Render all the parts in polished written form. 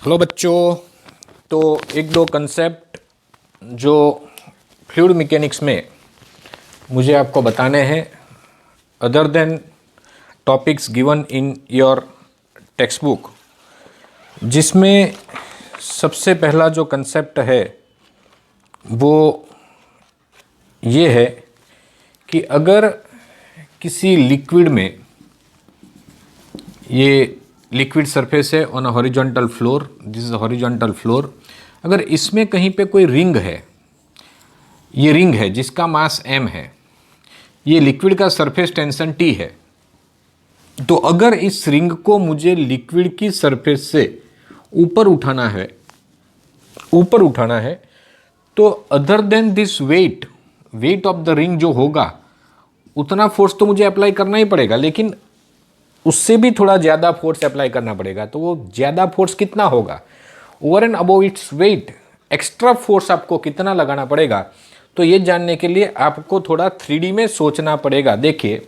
Hello बच्चों। तो एक दो कंसेप्ट जो फ्लूइड मैकेनिक्स में मुझे आपको बताने हैं other than topics given in your text book, जिसमें सबसे पहला जो कंसेप्ट है वो ये है कि अगर किसी लिक्विड में, ये लिक्विड सरफेस है on a horizontal floor, this is horizontal floor, अगर इसमें कहीं पे कोई रिंग है, ये रिंग है जिसका मास m है, ये लिक्विड का सरफेस टेंशन T है, तो अगर इस रिंग को मुझे लिक्विड की सरफेस से ऊपर उठाना है तो other than this weight of the ring जो होगा उतना फोर्स तो मुझे अप्लाई करना ही पड़ेगा, लेकिन उससे भी थोड़ा ज़्यादा फोर्स अप्लाई करना पड़ेगा। तो वो ज़्यादा फोर्स कितना होगा, over and above its weight extra force आपको कितना लगाना पड़ेगा। तो ये जानने के लिए आपको थोड़ा 3D में सोचना पड़ेगा। देखिए,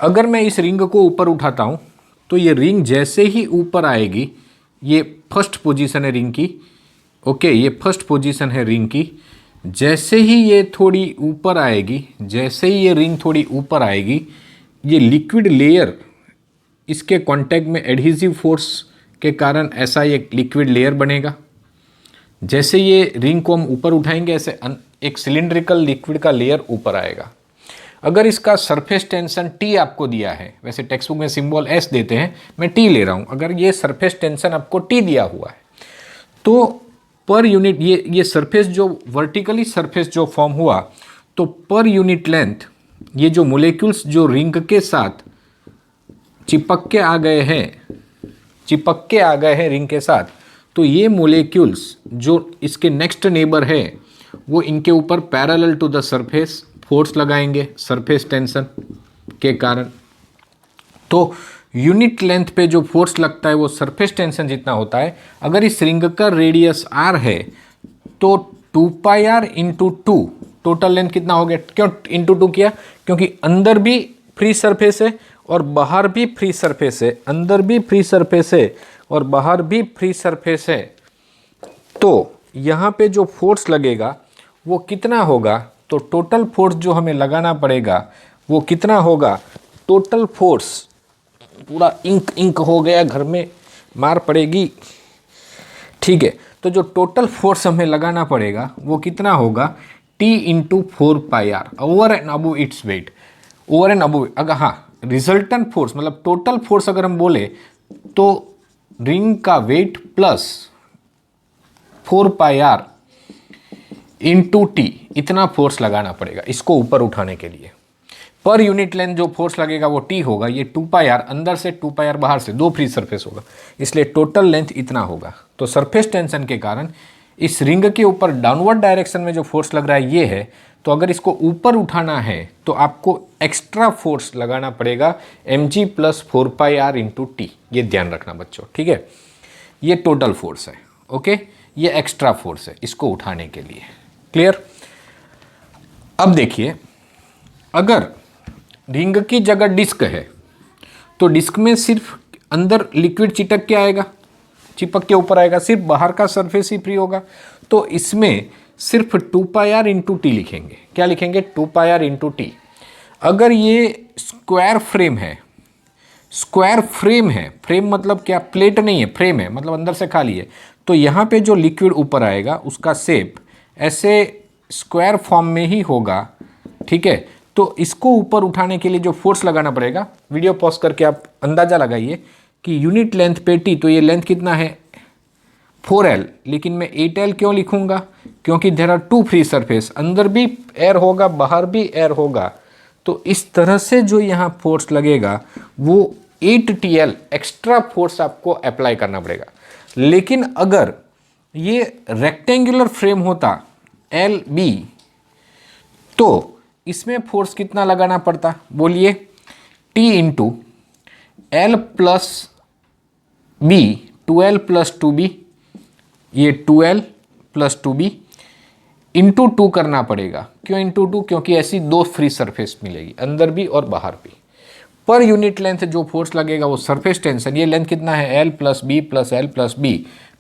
अगर मैं इस रिंग को ऊपर उठाता हूँ तो ये रिंग जैसे ही ऊपर आएगी, ये फर्स्ट पोजीशन है रिंग की, ओके, ये फर्स्ट पोजीशन है रिंग की, जैसे ही ये थोड़ी ऊपर आएगी, जैसे ही ये रिंग थोड़ी ऊपर आएगी, ये लिक्विड लेयर, इसके कांटेक्ट में एडहेसिव फोर्स के कारण ऐसा ये लिक्विड लेयर बनेगा। जैसे ये रिंग को हम ऊपर उठाएंगे, ऐसे एक सिलिंड्रिकल लिक्विड का लेयर ऊपर आएगा। अगर इसका सरफेस टेंशन T आपको दिया है, वैसे टेक्स्ट बुक में सिंबल S देते हैं, मैं T ले रहा हूँ, अगर ये सरफेस टेंशन आपको T दिया हुआ है तो पर यूनिट ये सरफेस जो वर्टिकली सरफेस जो फॉर्म हुआ, तो पर यूनिट लेंथ ये जो मोलेक्यूल्स जो रिंग के साथ चिपक के आ गए हैं रिंग के साथ, तो ये मोलेक्यूल्स जो इसके नेक्स्ट नेबर है वो इनके ऊपर parallel to the surface force लगाएंगे सरफेस टेंशन के कारण। तो यूनिट लेंथ पे जो फोर्स लगता है वो सरफेस टेंशन जितना होता है। अगर इस रिंग का रेडियस r है तो 2πr इंटू 2, टोटल लेंथ कितना हो गया, क्यों इंटू 2 किया, क्योंकि अंदर भी फ्री सरफेस है और बाहर भी फ्री सरफेस है, अंदर भी फ्री सरफेस है और बाहर भी फ्री सरफेस है। तो यहाँ पे जो फोर्स लगेगा वो कितना होगा, तो टोटल फोर्स जो हमें लगाना पड़ेगा वो कितना होगा, टोटल फोर्स, पूरा इंक हो गया, घर में मार पड़ेगी, ठीक है। तो जो टोटल फोर्स हमें लगाना पड़ेगा वो कितना होगा, T into 4πr over and above its weight, over and above. अगर हाँ, रिजल्टेंट फोर्स मतलब टोटल फोर्स अगर हम बोले तो रिंग का weight plus 4πr into T, इतना फोर्स लगाना पड़ेगा इसको ऊपर उठाने के लिए। पर यूनिट लेंथ जो फोर्स लगेगा वो T होगा, ये 2πr अंदर से 2πr बाहर से, दो फ्री सरफेस होगा, इसलिए टोटल लेंथ इतना होगा। तो सरफेस टेंशन के कारण इस रिंग के ऊपर डाउनवर्ड डायरेक्शन में जो फोर्स लग रहा है ये है, तो अगर इसको ऊपर उठाना है तो आपको एक्स्ट्रा फोर्स लगाना पड़ेगा mg plus 4πr into T, ये ध्यान रखना बच्चों, ठीक है। ये टोटल फोर्स है, ओके, ये एक्स्ट्रा फोर्स है इसको उठाने के लिए, क्लियर। अब देखिए, अगर रिंग की जगह डिस्क है तो डिस्क में सिर्फ अंदर लिक्विड चिपक के ऊपर आएगा, सिर्फ बाहर का सरफेस ही फ्री होगा। तो इसमें सिर्फ 2πr इंटू T लिखेंगे। क्या लिखेंगे, 2πr इंटू T। अगर ये स्क्वायर फ्रेम है, फ्रेम मतलब क्या, प्लेट नहीं है, फ्रेम है मतलब अंदर से खाली है, तो यहाँ पे जो लिक्विड ऊपर आएगा उसका शेप ऐसे स्क्वायर फॉर्म में ही होगा, ठीक है। तो इसको ऊपर उठाने के लिए जो फोर्स लगाना पड़ेगा, वीडियो पॉज करके आप अंदाज़ा लगाइए कि यूनिट लेंथ पे T, तो ये लेंथ कितना है 4L, लेकिन मैं 8L क्यों लिखूंगा, क्योंकि there are two free surface, अंदर भी एयर होगा बाहर भी एयर होगा। तो इस तरह से जो यहाँ फोर्स लगेगा वो 8TL एक्स्ट्रा फोर्स आपको अप्लाई करना पड़ेगा। लेकिन अगर ये रेक्टेंगुलर फ्रेम होता LB तो इसमें फोर्स कितना लगाना पड़ता, बोलिए, T into L plus B, 2L plus 2B, ये 2L प्लस 2B इंटू 2 करना पड़ेगा। क्यों इंटू 2, क्योंकि ऐसी दो फ्री सरफेस मिलेगी, अंदर भी और बाहर भी। पर यूनिट लेंथ जो फोर्स लगेगा वो सरफेस टेंशन, ये लेंथ कितना है L plus B plus L plus B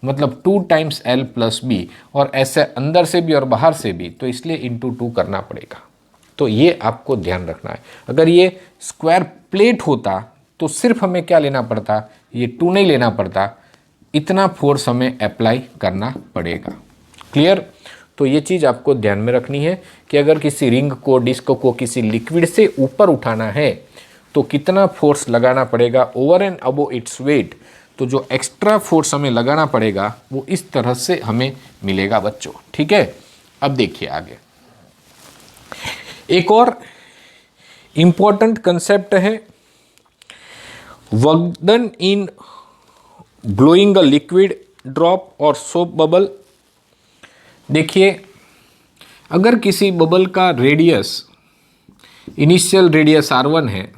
मतलब 2 टाइम्स L प्लस बी, और ऐसे अंदर से भी और बाहर से भी, तो इसलिए इंटू 2 करना पड़ेगा। तो ये आपको ध्यान रखना है। अगर ये स्क्वायर प्लेट होता तो सिर्फ हमें क्या लेना पड़ता, ये 2 नहीं लेना पड़ता, इतना फोर्स हमें अप्लाई करना पड़ेगा। क्लियर? तो ये चीज़ आपको ध्यान में रखनी है कि अगर किसी रिंग को, डिस्क को किसी लिक्विड से ऊपर उठाना है तो कितना फोर्स लगाना पड़ेगा over and above its weight. तो जो एक्स्ट्रा फोर्स हमें लगाना पड़ेगा वो इस तरह से हमें मिलेगा बच्चों। ठीक है, अब देखिए आगे एक और इंपॉर्टेंट कंसेप्ट है work done in blowing a liquid drop और सोप बबल। देखिए, अगर किसी बबल का रेडियस, इनिशियल रेडियस R1 है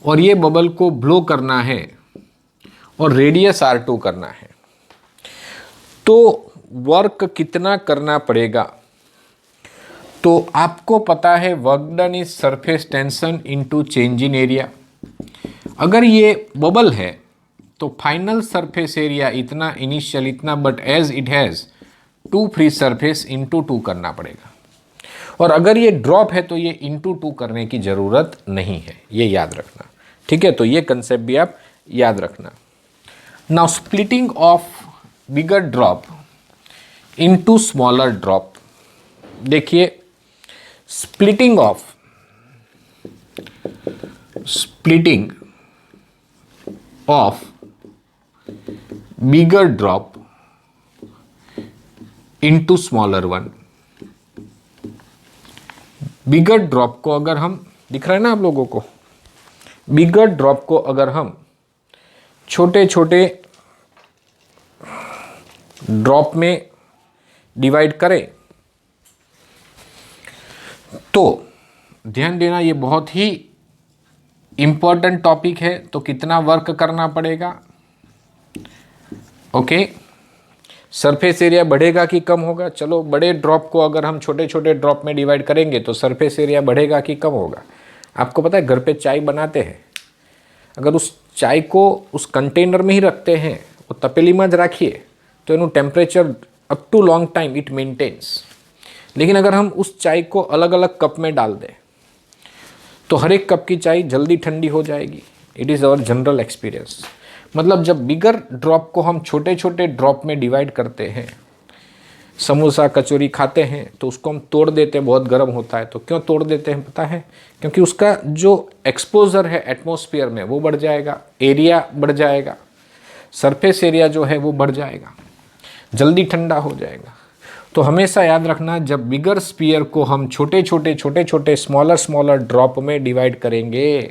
और ये बबल को ब्लो करना है और रेडियस R2 करना है, तो वर्क कितना करना पड़ेगा? तो आपको पता है work done is surface tension into change in area. अगर ये बबल है तो फाइनल सरफेस एरिया इतना, इनिशियल इतना, but as it has 2 free surface into 2 करना पड़ेगा। और अगर ये ड्रॉप है तो ये इंटू 2 करने की ज़रूरत नहीं है, ये याद रखना। ठीक है, तो ये कंसेप्ट भी आप याद रखना। Now splitting of bigger drop into smaller drop. देखिए, splitting of bigger drop into smaller one. Bigger drop को अगर हम, दिख रहा है ना आप लोगों को, बिगर ड्रॉप को अगर हम छोटे छोटे ड्रॉप में डिवाइड करें तो ध्यान देना, ये बहुत ही इंपॉर्टेंट टॉपिक है। तो कितना वर्क करना पड़ेगा? ओके, सरफेस एरिया बढ़ेगा कि कम होगा? चलो, बड़े ड्रॉप को अगर हम छोटे छोटे ड्रॉप में डिवाइड करेंगे तो सरफेस एरिया बढ़ेगा कि कम होगा? आपको पता है, घर पे चाय बनाते हैं, अगर उस चाय को उस कंटेनर में ही रखते हैं, वो तपेली में रखिए तो इनू temperature up to long time it maintains. लेकिन अगर हम उस चाय को अलग अलग कप में डाल दें तो हर एक कप की चाय जल्दी ठंडी हो जाएगी। It is our general experience. मतलब जब बिगर ड्रॉप को हम छोटे छोटे ड्रॉप में डिवाइड करते हैं, समोसा कचौरी खाते हैं तो उसको हम तोड़ देते हैं, बहुत गर्म होता है। तो क्यों तोड़ देते हैं पता है? क्योंकि उसका जो एक्सपोजर है एटमॉस्फेयर में वो बढ़ जाएगा, एरिया बढ़ जाएगा, सरफेस एरिया जो है वो बढ़ जाएगा, जल्दी ठंडा हो जाएगा। तो हमेशा याद रखना, जब बिगर स्फीयर को हम छोटे छोटे स्मॉलर ड्रॉप में डिवाइड करेंगे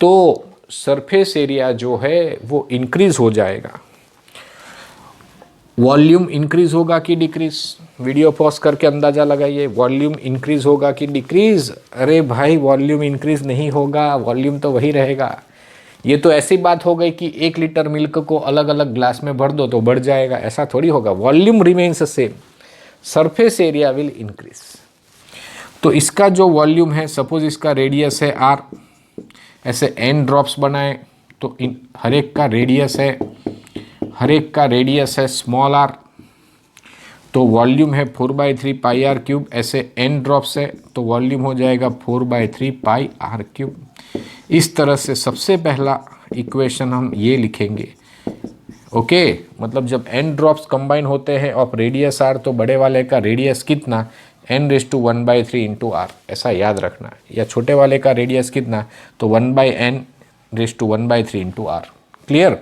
तो सरफेस एरिया जो है वो इंक्रीज हो जाएगा। वॉल्यूम इंक्रीज होगा कि डिक्रीज? वीडियो पॉज करके अंदाज़ा लगाइए, वॉल्यूम इंक्रीज होगा कि डिक्रीज? अरे भाई, वॉल्यूम इंक्रीज नहीं होगा, वॉल्यूम तो वही रहेगा। ये तो ऐसी बात हो गई कि 1 लीटर मिल्क को अलग अलग ग्लास में भर दो तो बढ़ जाएगा, ऐसा थोड़ी होगा। Volume remains same, surface area will increase. तो इसका जो वॉल्यूम है, सपोज इसका रेडियस है r, ऐसे n ड्रॉप्स बनाए तो इन हर एक का रेडियस है स्मॉल r, तो वॉल्यूम है 4/3 पाई r क्यूब। ऐसे n ड्रॉप्स है तो वॉल्यूम हो जाएगा 4/3 पाई r क्यूब। इस तरह से सबसे पहला इक्वेशन हम ये लिखेंगे। ओके, मतलब जब n ड्रॉप्स कंबाइन होते हैं ऑफ रेडियस r तो बड़े वाले का रेडियस कितना, n⁻⁴ इंटू r, ऐसा याद रखना। या छोटे वाले का रेडियस कितना, तो 1/n⁻⁴ इंटू r। क्लियर?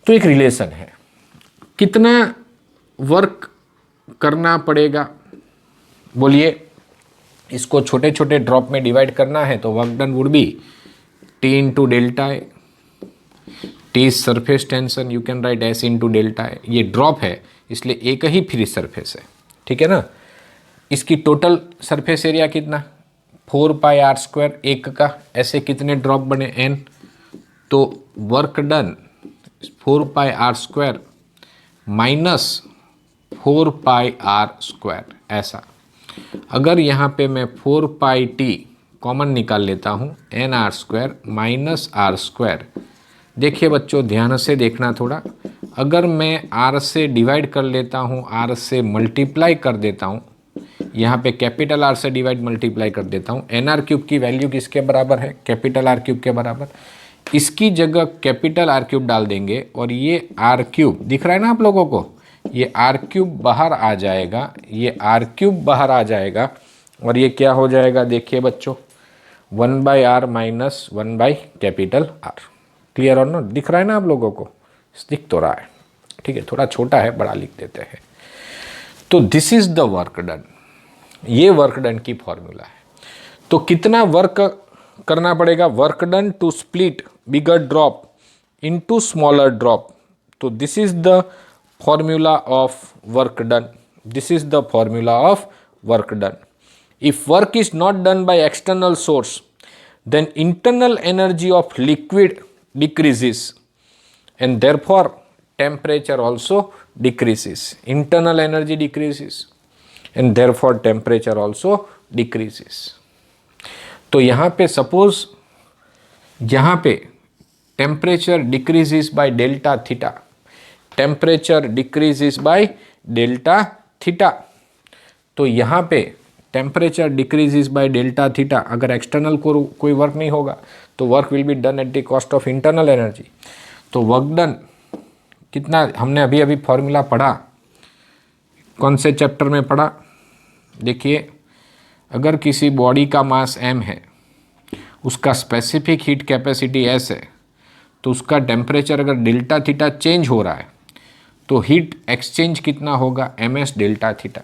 तो एक रिलेशन है, कितना वर्क करना पड़ेगा बोलिए? इसको छोटे छोटे ड्रॉप में डिवाइड करना है तो work done would be T into delta A. T is surface tension, you can write S into delta A. ये ड्रॉप है इसलिए एक ही फ्री सरफेस है, ठीक है ना। इसकी टोटल सरफेस एरिया कितना, 4πr², एक का। ऐसे कितने ड्रॉप बने, n, तो work done 4πr² minus 4πr², ऐसा। अगर यहाँ पे मैं 4πt कॉमन निकाल लेता हूँ, nr² माइनस r²। देखिए बच्चों, ध्यान से देखना थोड़ा, अगर मैं आर से डिवाइड कर लेता हूँ, आर से मल्टीप्लाई कर देता हूँ, यहाँ पे कैपिटल आर से डिवाइड मल्टीप्लाई कर देता हूँ, एन आर क्यूब की वैल्यू किसके बराबर है? कैपिटल आर क्यूब के बराबर। इसकी जगह कैपिटल आर क्यूब डाल देंगे और ये आर क्यूब दिख रहा है ना आप लोगों को, ये आर क्यूब बाहर आ जाएगा, ये आर क्यूब बाहर आ जाएगा और ये क्या हो जाएगा देखिए बच्चों, 1/r माइनस 1/कैपिटल आर। क्लियर और नॉट? दिख रहा है ना आप लोगों को? दिख तो रहा है, ठीक है, थोड़ा छोटा है, बड़ा लिख देते हैं। तो this is the work done, ये वर्क डन की फॉर्मूला है। तो कितना वर्क करना पड़ेगा? Work done to split bigger drop into smaller drop. तो this is the formula of work done, this is the formula of work done. If work is not done by external source, then internal energy of liquid decreases and therefore temperature also decreases. Internal energy decreases and therefore temperature also decreases. तो यहाँ पे suppose यहाँ पे temperature decreases by delta theta, temperature decreases by delta theta, तो यहाँ पे temperature decreases by delta theta. अगर external को कोई वर्क नहीं होगा तो work will be done at the cost of internal energy. तो वर्क डन कितना, हमने अभी अभी फॉर्मूला पढ़ा, कौन से चैप्टर में पढ़ा? देखिए, अगर किसी बॉडी का मास m है, उसका स्पेसिफिक हीट कैपेसिटी s है, तो उसका टेम्परेचर अगर डेल्टा थीटा चेंज हो रहा है तो हीट एक्सचेंज कितना होगा? ms delta theta.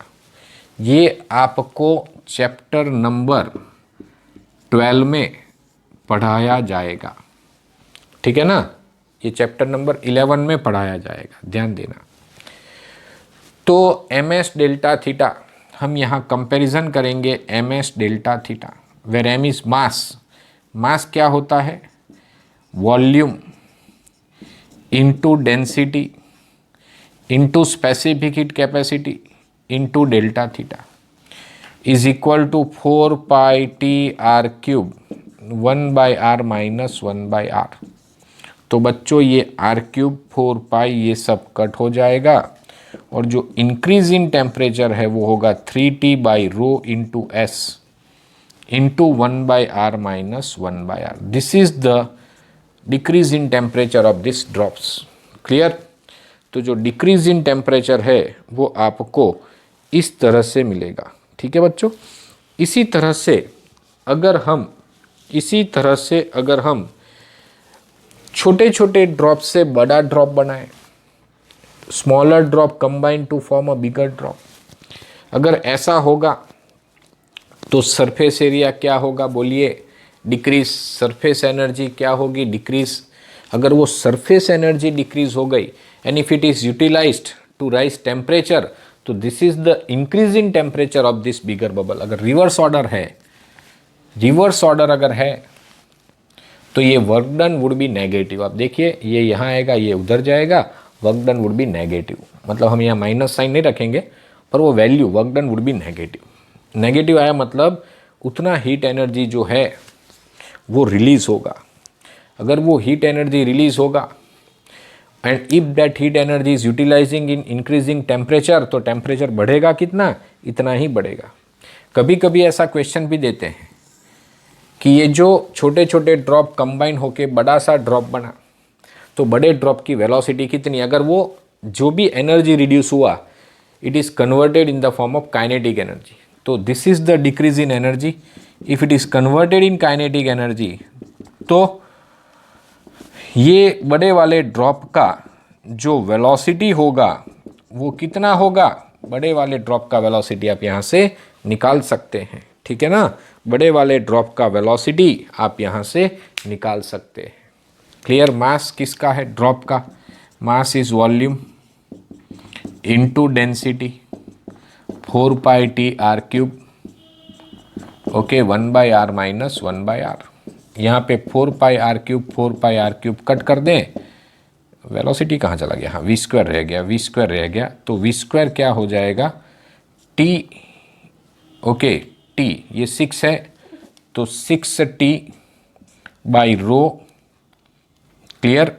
ये आपको चैप्टर नंबर 12 में पढ़ाया जाएगा, ठीक है ना? ये चैप्टर नंबर 11 में पढ़ाया जाएगा, ध्यान देना। तो ms डेल्टा थीटा हम यहाँ कंपैरिजन करेंगे, ms delta theta, where m is mass. Mass क्या होता है? Volume into density into specific heat capacity into delta theta is equal to 4π/r cube 1/r minus 1/r। तो बच्चों ये r क्यूब 4π ये सब कट हो जाएगा और जो इंक्रीज इन टेम्परेचर है वो होगा 3T/ρ into s into 1/r minus 1/r। This is the decrease in temperature of this drops. Clear? तो जो डिक्रीज इन टेम्परेचर है वो आपको इस तरह से मिलेगा, ठीक है बच्चों? इसी तरह से अगर हम छोटे छोटे ड्रॉप से बड़ा ड्रॉप बनाएं, smaller drop combine to form a bigger drop, अगर ऐसा होगा तो सरफेस एरिया क्या होगा? बोलिए, डिक्रीज। सरफेस एनर्जी क्या होगी? डिक्रीज। अगर वो सरफेस एनर्जी डिक्रीज हो गई and if it is utilised to rise temperature, तो this is the increase in temperature of this bigger bubble. अगर रिवर्स ऑर्डर है, रिवर्स ऑर्डर अगर है तो ये work done would be negative. आप देखिए, ये यहाँ आएगा, ये उधर जाएगा, work done would be negative. मतलब हम यहाँ माइनस साइन नहीं रखेंगे पर वो value work done would be negative. Negative आया मतलब उतना हीट एनर्जी जो है वो रिलीज होगा। अगर वो हीट एनर्जी रिलीज होगा and if that heat energy is utilizing in increasing temperature, तो टेम्परेचर बढ़ेगा कितना? इतना ही बढ़ेगा। कभी कभी ऐसा क्वेश्चन भी देते हैं कि ये जो छोटे छोटे ड्रॉप कंबाइन होके बड़ा सा ड्रॉप बना, तो बड़े ड्रॉप की वेलोसिटी कितनी? अगर वो जो भी एनर्जी रिड्यूस हुआ it is converted in the form of kinetic energy, तो this is the decrease in energy. If it is converted in kinetic energy, तो ये बड़े वाले ड्रॉप का जो वेलोसिटी होगा वो कितना होगा? बड़े वाले ड्रॉप का वेलोसिटी आप यहाँ से निकाल सकते हैं, ठीक है ना? बड़े वाले ड्रॉप का वेलोसिटी आप यहाँ से निकाल सकते हैं। क्लियर? मास किसका है? ड्रॉप का। Mass is volume into density 4π/r cube, okay, 1/r minus 1/r। यहाँ पे 4π/r क्यूब कट कर दें, वेलोसिटी कहाँ चला गया? हाँ, v² रह गया, तो v² क्या हो जाएगा? t, ओके, t ये 6 है तो 6T/ρ। Clear?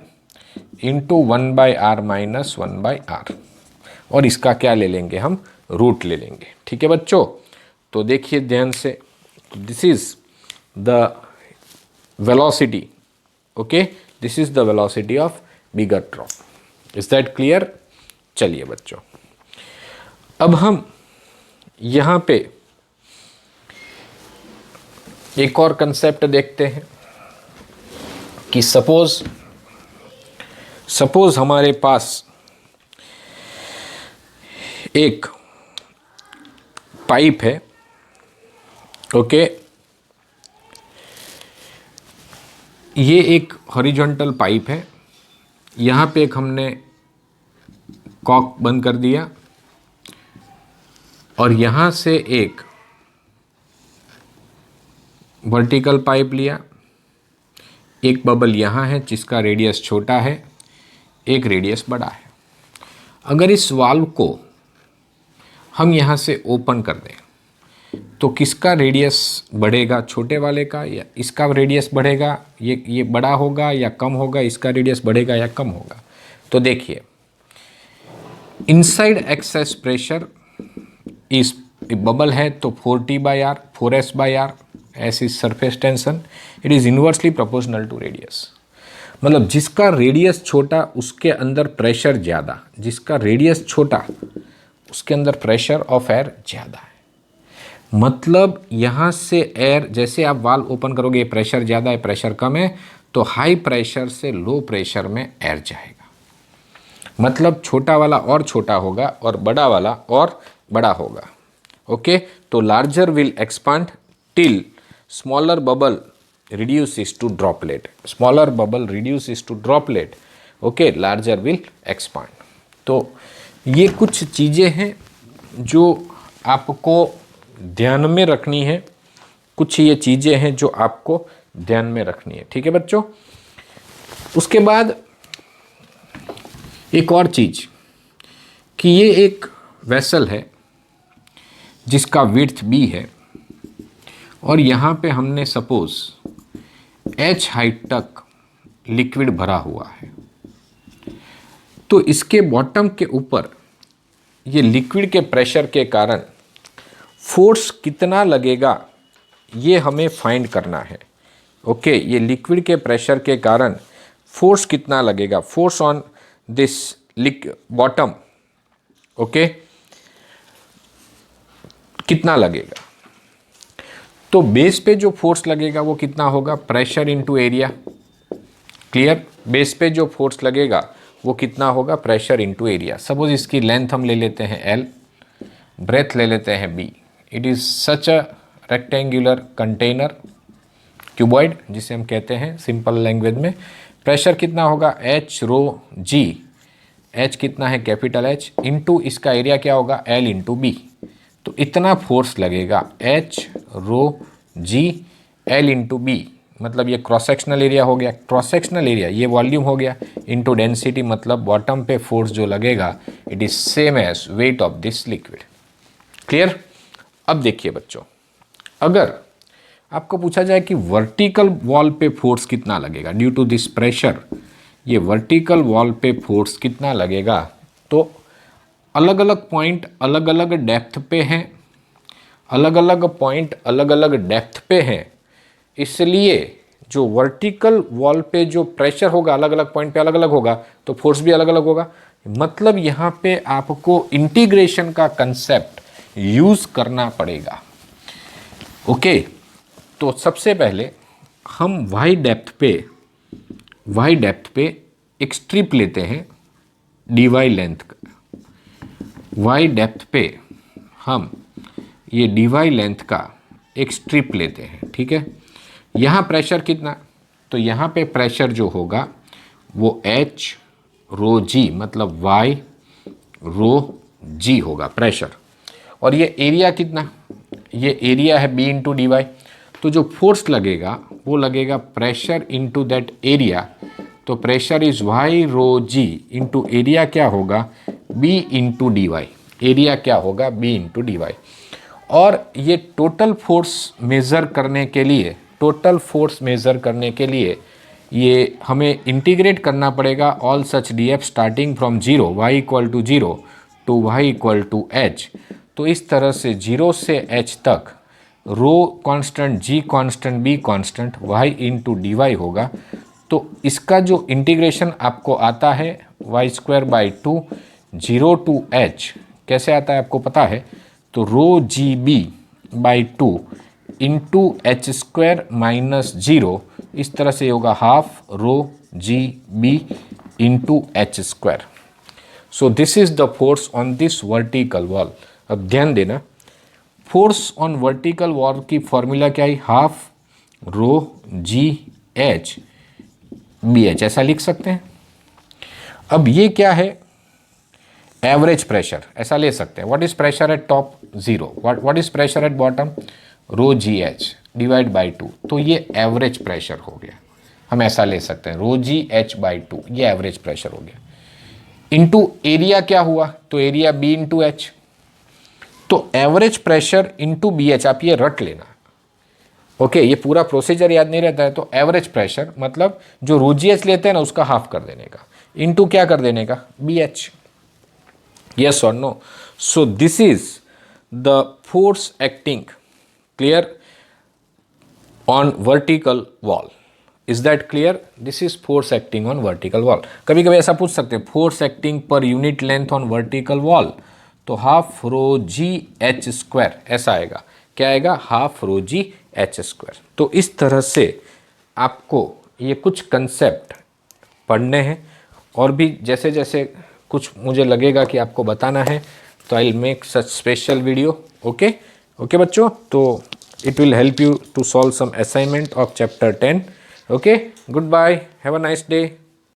Into 1/r minus 1/r, और इसका क्या ले लेंगे हम, रूट ले लेंगे। ठीक है बच्चों, तो देखिए ध्यान से, this is the velocity, okay, this is the velocity of bigger drop. Is that clear? चलिए बच्चों, अब हम यहाँ पे एक और कंसेप्ट देखते हैं कि सपोज हमारे पास एक पाइप है, ओके, ये एक हॉरिजॉन्टल पाइप है, यहाँ पे एक हमने कॉक बंद कर दिया और यहाँ से एक वर्टिकल पाइप लिया, एक बबल यहाँ है जिसका रेडियस छोटा है, एक रेडियस बड़ा है। अगर इस वाल्व को हम यहाँ से ओपन कर दें तो किसका रेडियस बढ़ेगा, छोटे वाले का या इसका रेडियस बढ़ेगा, ये बड़ा होगा या कम होगा, इसका रेडियस बढ़ेगा या कम होगा? तो देखिए, इनसाइड एक्सेस प्रेशर इस बबल है तो 4T/R, 4S/R, S is surface tension, it is inversely proportional to radius. मतलब जिसका रेडियस छोटा उसके अंदर प्रेशर ज़्यादा, जिसका रेडियस छोटा उसके अंदर प्रेशर ऑफ एयर ज़्यादा है। मतलब यहाँ से एयर, जैसे आप वाल्व ओपन करोगे, प्रेशर ज़्यादा है, प्रेशर कम है, तो हाई प्रेशर से लो प्रेशर में एयर जाएगा। मतलब छोटा वाला और छोटा होगा और बड़ा वाला और बड़ा होगा। ओके, तो larger will expand till smaller bubble reduces to droplet, smaller bubble reduces to droplet, okay, larger will expand। तो ये कुछ चीज़ें हैं जो आपको ध्यान में रखनी है, कुछ ये चीज़ें हैं जो आपको ध्यान में रखनी है। ठीक है बच्चों, उसके बाद एक और चीज़ कि ये एक वेसल है जिसका विड्थ b है और यहाँ पे हमने सपोज h हाइट तक लिक्विड भरा हुआ है, तो इसके बॉटम के ऊपर ये लिक्विड के प्रेशर के कारण फोर्स कितना लगेगा ये हमें फाइंड करना है। ओके, ये लिक्विड के प्रेशर के कारण फोर्स कितना लगेगा, force on this bottom, okay, कितना लगेगा? तो बेस पे जो फोर्स लगेगा वो कितना होगा, pressure into area. Clear? Base पे जो फोर्स लगेगा वो कितना होगा, प्रेशर इनटू एरिया। सपोज इसकी लेंथ हम ले लेते हैं L, ब्रेथ ले लेते हैं B। It is such a rectangular container, cuboid जिसे हम कहते हैं सिंपल लैंग्वेज में। प्रेशर कितना होगा, H रो G, H कितना है, कैपिटल H, इनटू इसका एरिया क्या होगा, L इंटू B। तो इतना फोर्स लगेगा H rho G L into B, मतलब ये क्रॉस सेक्शनल एरिया हो गया, क्रॉस सेक्शनल एरिया ये वॉल्यूम हो गया, इंटू डेंसिटी, मतलब बॉटम पे फोर्स जो लगेगा it is same as weight of this liquid. Clear? अब देखिए बच्चों, अगर आपको पूछा जाए कि वर्टिकल वॉल पे फोर्स कितना लगेगा ड्यू टू दिस प्रेशर, ये वर्टिकल वॉल पे फोर्स कितना लगेगा, तो अलग अलग पॉइंट अलग अलग डेप्थ पे हैं, अलग अलग पॉइंट अलग अलग डेप्थ पे हैं, इसलिए जो वर्टिकल वॉल पे जो प्रेशर होगा अलग अलग पॉइंट पे अलग अलग होगा, तो फोर्स भी अलग अलग होगा। मतलब यहाँ पे आपको इंटीग्रेशन का कंसेप्ट यूज़ करना पड़ेगा। ओके, तो सबसे पहले हम वाई डेप्थ पे एक स्ट्रिप लेते हैं dy लेंथ का, वाई डेप्थ पे हम ये dy लेंथ का एक स्ट्रिप लेते हैं। ठीक है, यहाँ प्रेशर कितना, तो यहाँ पे प्रेशर जो होगा वो H रो G, मतलब Y रो G होगा प्रेशर, और ये एरिया कितना, ये एरिया है B इंटू dy। तो जो फोर्स लगेगा वो लगेगा प्रेशर इंटू दैट एरिया, तो pressure is Y rho G into area क्या होगा, B इंटू dy, एरिया क्या होगा, B इंटू dy। और ये टोटल फोर्स मेज़र करने के लिए ये हमें इंटीग्रेट करना पड़ेगा all such D F starting from 0 y equal to 0 to y equal to h। तो इस तरह से 0 से h तक rho constant, g constant, b constant, y into D Y होगा। तो इसका जो इंटीग्रेशन आपको आता है Y square by 2 0 to h कैसे आता है आपको पता है, तो rho ji B by 2 into H square minus 0, इस तरह से होगा half rho ji b into H square. So this is the force on this vertical wall. अब ध्यान देना, फोर्स ऑन वर्टिकल वॉल की फॉर्मूला क्या है, half rho g h b h, ऐसा लिख सकते हैं। अब ये क्या है, एवरेज प्रेशर ऐसा ले सकते हैं। What is pressure at top, 0। What is pressure at bottom, rho g h divide by 2। तो ये एवरेज प्रेशर हो गया, हम ऐसा ले सकते हैं, रो जी एच बाई 2, ये एवरेज प्रेशर हो गया। इंटू एरिया क्या हुआ, तो एरिया बी इंटू एच। तो average pressure into b h, आप ये रट लेना। ओके, ये पूरा प्रोसीजर याद नहीं रहता है तो एवरेज प्रेशर मतलब जो रो जी एच लेते हैं ना उसका हाफ कर देने का, इंटू क्या कर देने का, b h. Yes or no? So this is the force acting, clear, on vertical wall. Is that clear? This is force acting on vertical wall. कभी कभी ऐसा पूछ सकते हैं, force acting per unit length on vertical wall, तो half rho g H square ऐसा आएगा। क्या आएगा, half rho g H square. तो इस तरह से आपको ये कुछ कंसेप्ट पढ़ने हैं, और भी जैसे जैसे कुछ मुझे लगेगा कि आपको बताना है तो I will make such special video. Okay okay बच्चों, तो it will help you to solve some assignment of chapter 10। Okay, good bye, have a nice day.